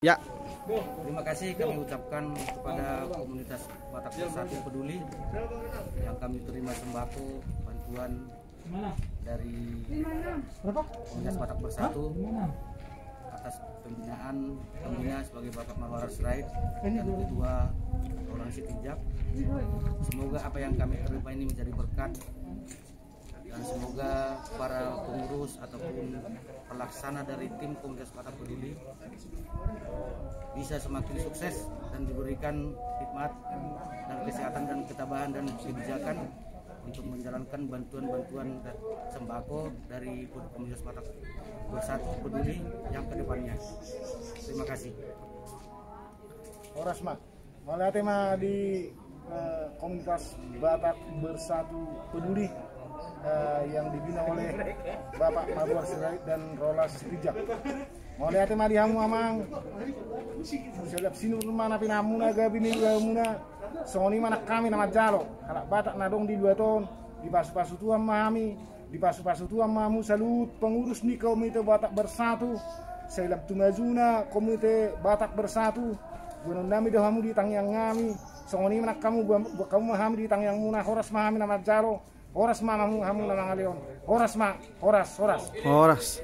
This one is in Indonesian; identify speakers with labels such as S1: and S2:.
S1: Ya,
S2: Terima kasih kami ucapkan kepada komunitas Batak Bersatu Peduli yang kami terima sembako bantuan dari komunitas Batak Bersatu atas pembina sebagai Bapak Marwar Sirait dan Ketua Toleransi Tijab. Semoga apa yang kami terima ini menjadi berkat dan semoga para pengurus ataupun pelaksana dari tim komunitas Batak Peduli bisa semakin sukses dan diberikan hikmat dan kesehatan dan ketabahan dan kebijakan untuk menjalankan bantuan-bantuan sembako dari komunitas Batak Bersatu Peduli yang kedepannya. Terima kasih.
S3: Horas mak, mulai tema di komunitas Batak Bersatu Peduli yang dibina oleh Bapak Marwar Sirait dan Rolas Tijab. Mulai tema di hamu amang, selap sinur mana pinamuna gabini muna, soni mana kami nama jalo, kalau Batak nadong di 2 tahun, di pasu-pasu tuan mami, di pasu-pasu tuan mamu salut pengurus di komite Batak Bersatu, selap tumazuna komite Batak Bersatu, gunung nami dohamu di tangyang ngami, soni mana kamu mahami di tangyang muna, horas mahami nama jalo. Horas ma hamu nama ngaleon. Horas ma, horas.
S1: horas.